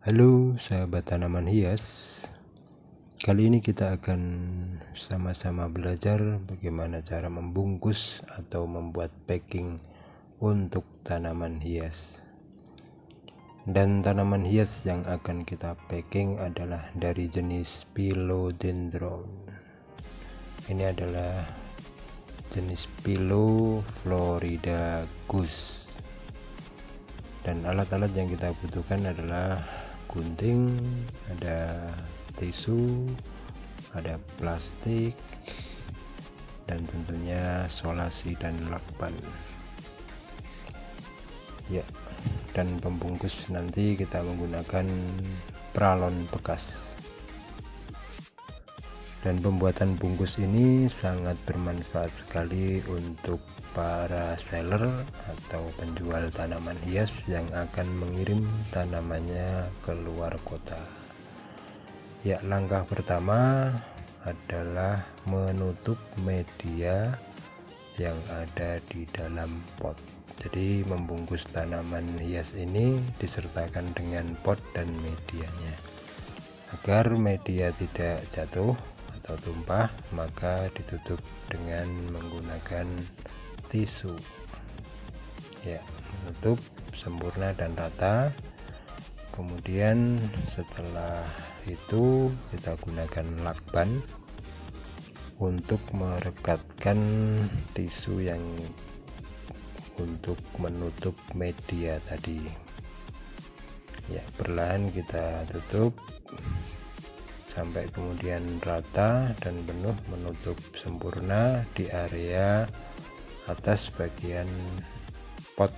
Halo sahabat tanaman hias, kali ini kita akan sama-sama belajar bagaimana cara membungkus atau membuat packing untuk tanaman hias. Dan tanaman hias yang akan kita packing adalah dari jenis Philodendron. Ini adalah jenis Philo Florida Goose. Dan alat-alat yang kita butuhkan adalah gunting, ada tisu, ada plastik, dan tentunya solasi dan lakban. Ya, dan pembungkus nanti kita menggunakan pralon bekas. Dan pembuatan bungkus ini sangat bermanfaat sekali untuk para seller atau penjual tanaman hias yang akan mengirim tanamannya ke luar kota. Ya, langkah pertama adalah menutup media yang ada di dalam pot. Jadi membungkus tanaman hias ini disertakan dengan pot dan medianya. Agar media tidak jatuh atau tumpah, maka ditutup dengan menggunakan tisu. Ya, menutup sempurna dan rata. Kemudian setelah itu kita gunakan lakban untuk merekatkan tisu yang untuk menutup media tadi. Ya, perlahan kita tutup sampai kemudian rata dan penuh, menutup sempurna di area atas bagian pot.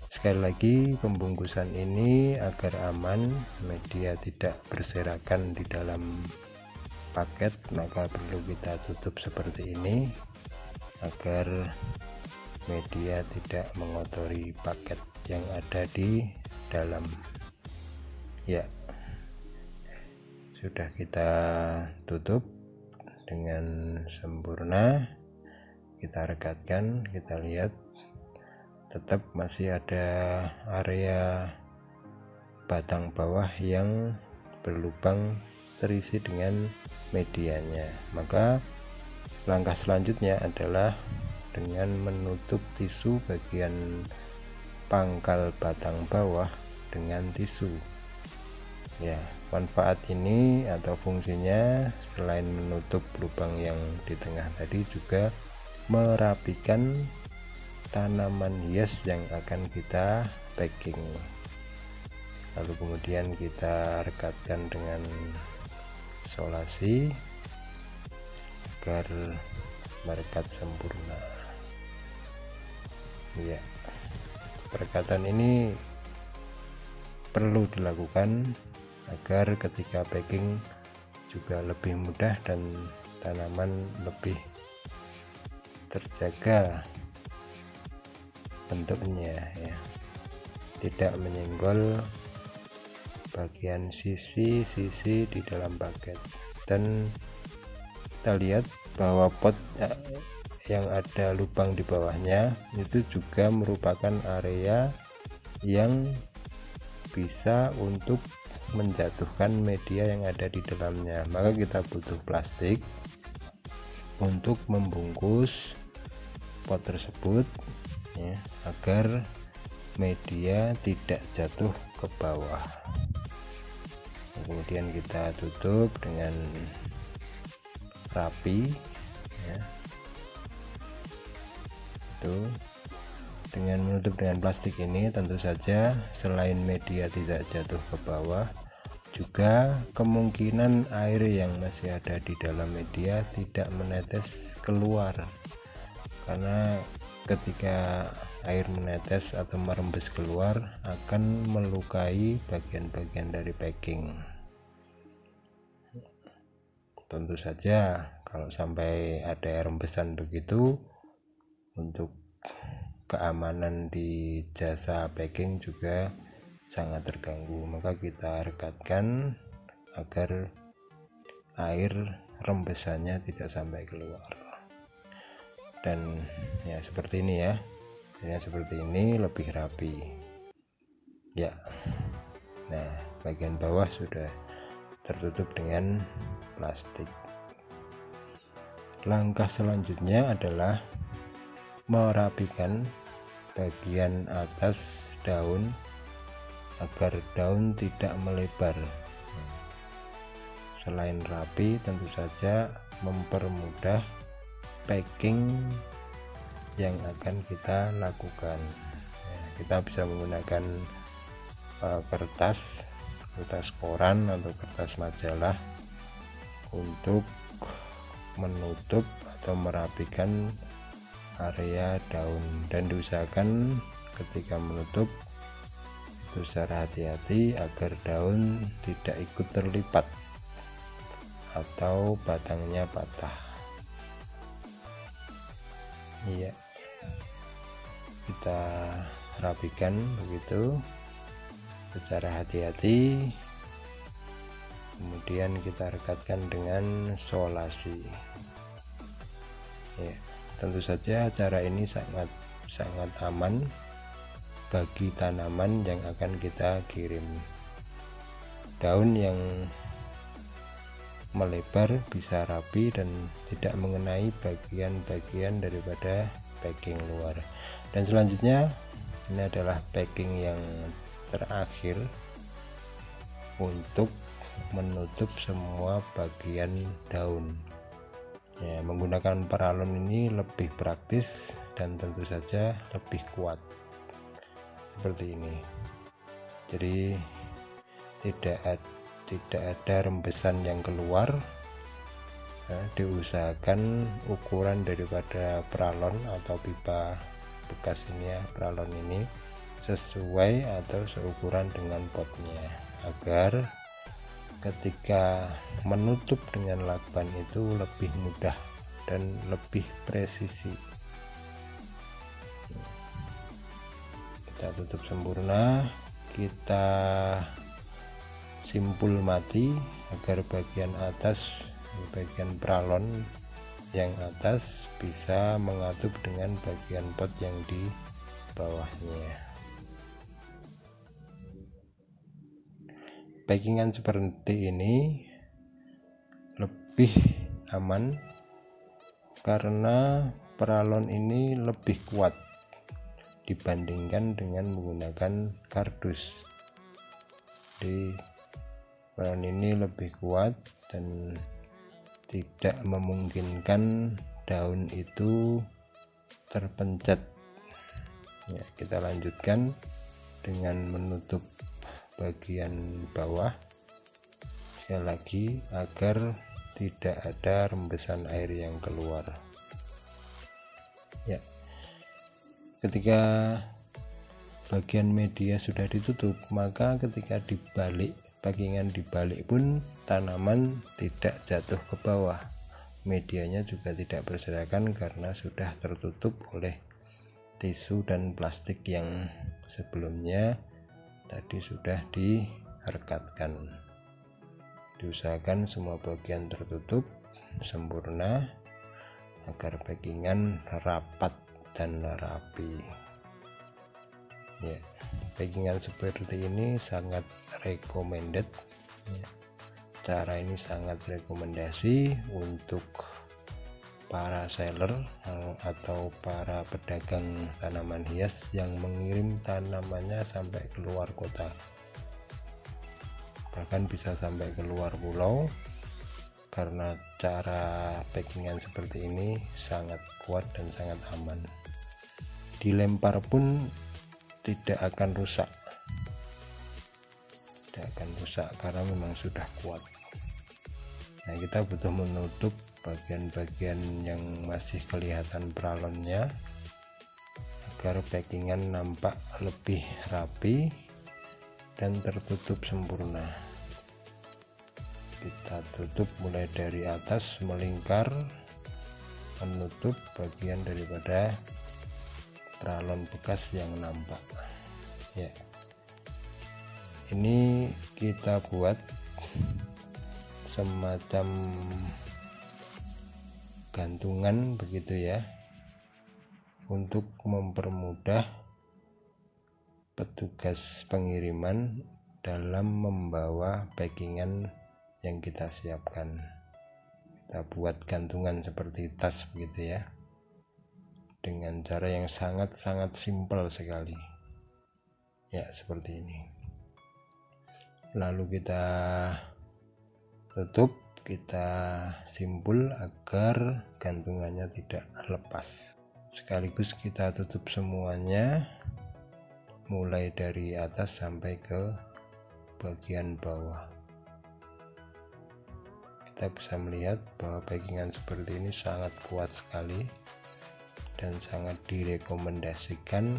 Sekali lagi, pembungkusan ini agar aman, media tidak berserakan di dalam paket, maka perlu kita tutup seperti ini agar media tidak mengotori paket yang ada di dalam. Ya, sudah kita tutup dengan sempurna, kita rekatkan, kita lihat tetap masih ada area batang bawah yang berlubang terisi dengan medianya. Maka langkah selanjutnya adalah dengan menutup tisu bagian pangkal batang bawah dengan tisu. Ya, manfaat ini atau fungsinya selain menutup lubang yang di tengah tadi, juga merapikan tanaman hias yang akan kita packing. Lalu kemudian kita rekatkan dengan solasi agar merekat sempurna. Ya, perekatan ini perlu dilakukan agar ketika packing juga lebih mudah dan tanaman lebih terjaga bentuknya, ya, tidak menyenggol bagian sisi-sisi di dalam paket. Dan kita lihat bahwa pot yang ada lubang di bawahnya itu juga merupakan area yang bisa untuk menjatuhkan media yang ada di dalamnya. Maka kita butuh plastik untuk membungkus pot tersebut, ya, agar media tidak jatuh ke bawah. Kemudian kita tutup dengan rapi, ya. Itu dengan menutup dengan plastik ini, tentu saja selain media tidak jatuh ke bawah, juga kemungkinan air yang masih ada di dalam media tidak menetes keluar, karena ketika air menetes atau merembes keluar akan melukai bagian-bagian dari packing. Tentu saja kalau sampai ada rembesan begitu, untuk keamanan di jasa packing juga sangat terganggu. Maka kita rekatkan agar air rembesannya tidak sampai keluar. Dan ya seperti ini, ya, seperti ini lebih rapi. Ya, Nah, bagian bawah sudah tertutup dengan plastik. Langkah selanjutnya adalah merapikan bagian atas daun agar daun tidak melebar. Selain rapi, tentu saja mempermudah packing yang akan kita lakukan. Kita bisa menggunakan kertas koran atau kertas majalah untuk menutup atau merapikan area daun, dan diusahakan ketika menutup itu secara hati-hati agar daun tidak ikut terlipat atau batangnya patah. Iya, kita rapikan begitu secara hati-hati, kemudian kita rekatkan dengan solasi. Ya, tentu saja cara ini sangat aman bagi tanaman yang akan kita kirim. Daun yang melebar bisa rapi dan tidak mengenai bagian-bagian daripada packing luar. Dan selanjutnya ini adalah packing yang terakhir untuk menutup semua bagian daun. Ya, menggunakan paralon ini lebih praktis dan tentu saja lebih kuat seperti ini. Jadi tidak ada rembesan yang keluar. Nah, diusahakan ukuran daripada paralon atau pipa bekas ini ya, paralon ini sesuai atau seukuran dengan potnya, agar ketika menutup dengan lakban itu lebih mudah dan lebih presisi. Kita tutup sempurna, kita simpul mati agar bagian atas, bagian paralon yang atas bisa mengatup dengan bagian pot yang di bawahnya. Packingan seperti ini lebih aman karena paralon ini lebih kuat dibandingkan dengan menggunakan kardus. Jadi paralon ini lebih kuat dan tidak memungkinkan daun itu terpencet. Ya, kita lanjutkan dengan menutup bagian bawah sekali lagi agar tidak ada rembesan air yang keluar. Ya, ketika bagian media sudah ditutup, maka ketika dibalik, packingan dibalik pun tanaman tidak jatuh ke bawah. Medianya juga tidak berserakan karena sudah tertutup oleh tisu dan plastik yang sebelumnya tadi sudah direkatkan. Diusahakan semua bagian tertutup sempurna agar packingan rapat dan rapi. Ya, packingan seperti ini sangat recommended. Ya, cara ini sangat rekomendasi untuk para seller atau para pedagang tanaman hias yang mengirim tanamannya sampai keluar kota, bahkan bisa sampai keluar pulau, karena cara packingan seperti ini sangat kuat dan sangat aman. Dilempar pun tidak akan rusak, karena memang sudah kuat. Nah, kita butuh menutup bagian-bagian yang masih kelihatan paralonnya agar packingan nampak lebih rapi dan tertutup sempurna. Kita tutup mulai dari atas melingkar menutup bagian daripada paralon bekas yang nampak. Ya, ini kita buat semacam gantungan begitu ya, untuk mempermudah petugas pengiriman dalam membawa packingan yang kita siapkan. Kita buat gantungan seperti tas begitu ya, dengan cara yang sangat-sangat simpel sekali ya, seperti ini. Lalu kita tutup, kita simpul agar gantungannya tidak lepas. Sekaligus kita tutup semuanya, mulai dari atas sampai ke bagian bawah. Kita bisa melihat bahwa packingan seperti ini sangat kuat sekali dan sangat direkomendasikan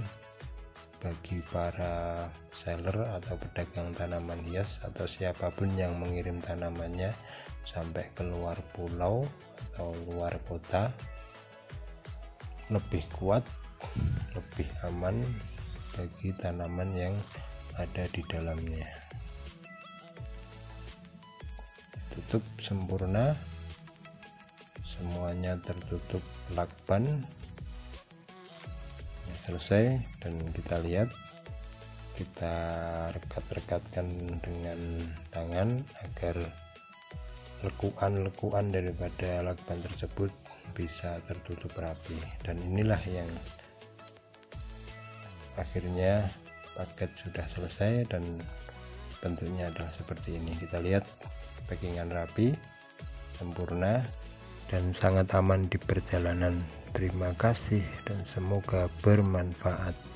bagi para seller atau pedagang tanaman hias atau siapapun yang mengirim tanamannya sampai ke luar pulau atau luar kota. Lebih kuat, lebih aman bagi tanaman yang ada di dalamnya. Tutup sempurna, semuanya tertutup lakban. Selesai, dan kita lihat, kita rekat-rekatkan dengan tangan agar lekuan-lekuan daripada lakban tersebut bisa tertutup rapi. Dan inilah yang akhirnya paket sudah selesai dan bentuknya adalah seperti ini. Kita lihat packingan rapi, sempurna, dan sangat aman di perjalanan. Terima kasih dan semoga bermanfaat.